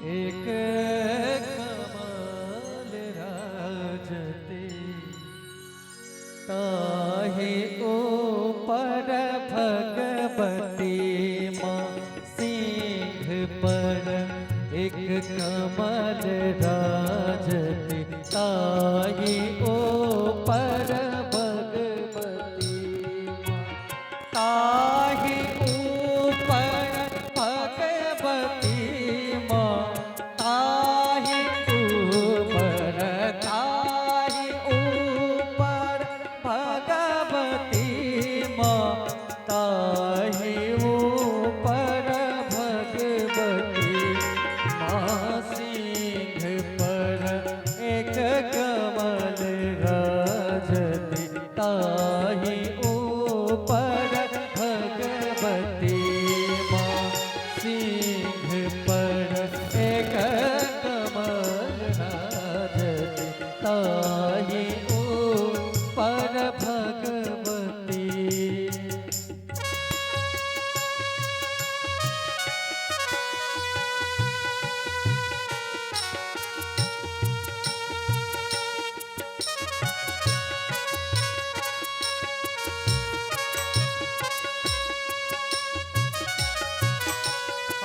एक कमल राजते ताहि ऊपर भगवती माँ सिंह पर एक कमल राजते ताहि ऊपर भगवती माँ ताहि ऊपर भगवती माँ ताहि ऊपर भगवती माँ ताहि ऊपर भगवती माँ सिंह पर एक कमल राजती ताहि ऊपर भगवती माँ सिंह पर एक कमल राजती ताहि ऊपर भगवती।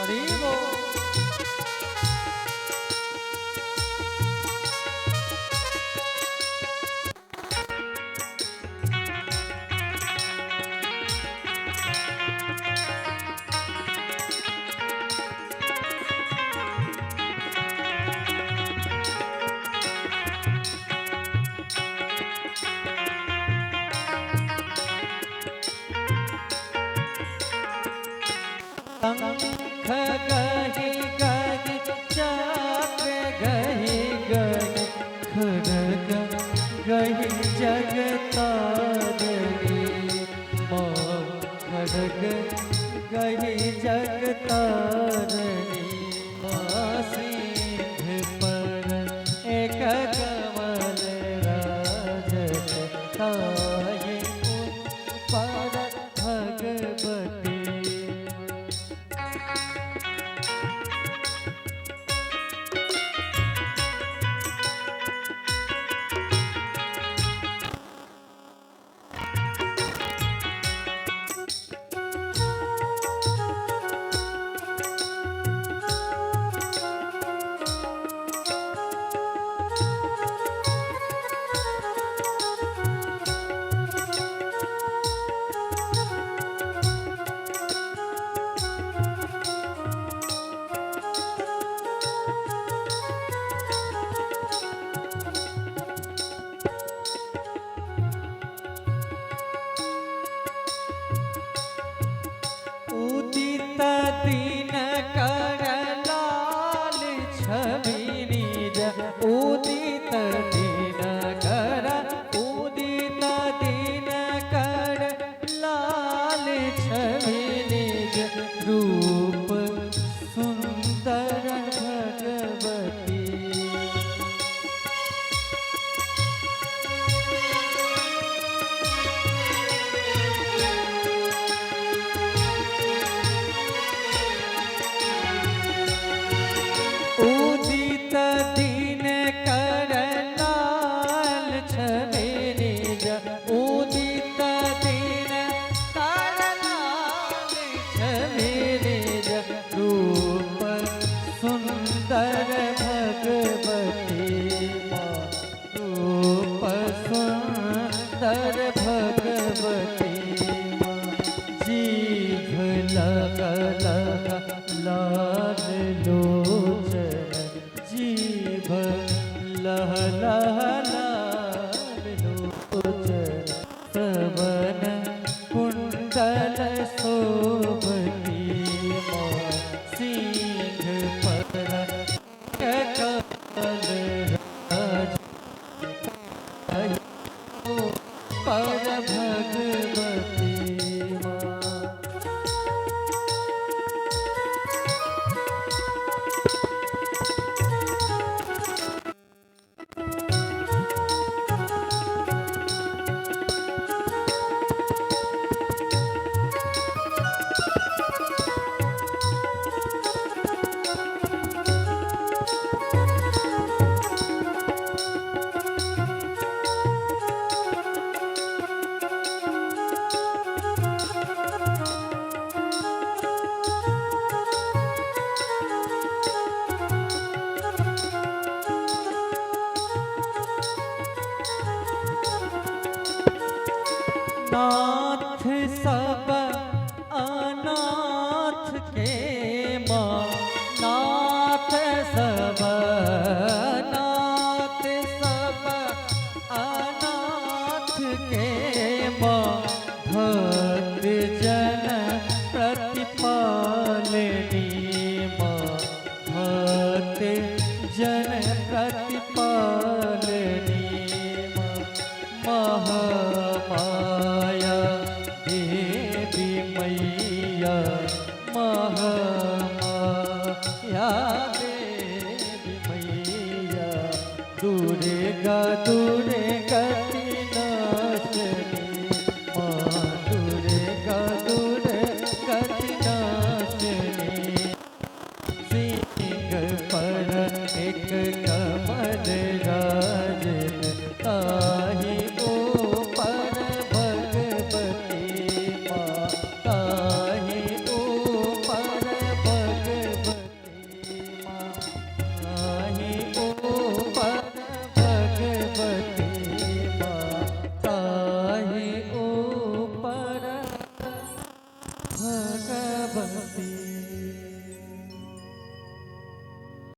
हरि बोल। शंख गहि गहि चक्र गहि गहि खड्ग गहि जगतारिणी माँ खड्ग गहि जगतारिणी माँ सिंह पर एक कमल राजत ताहि ऊपर भगवती। या देवी मैया दूरे गति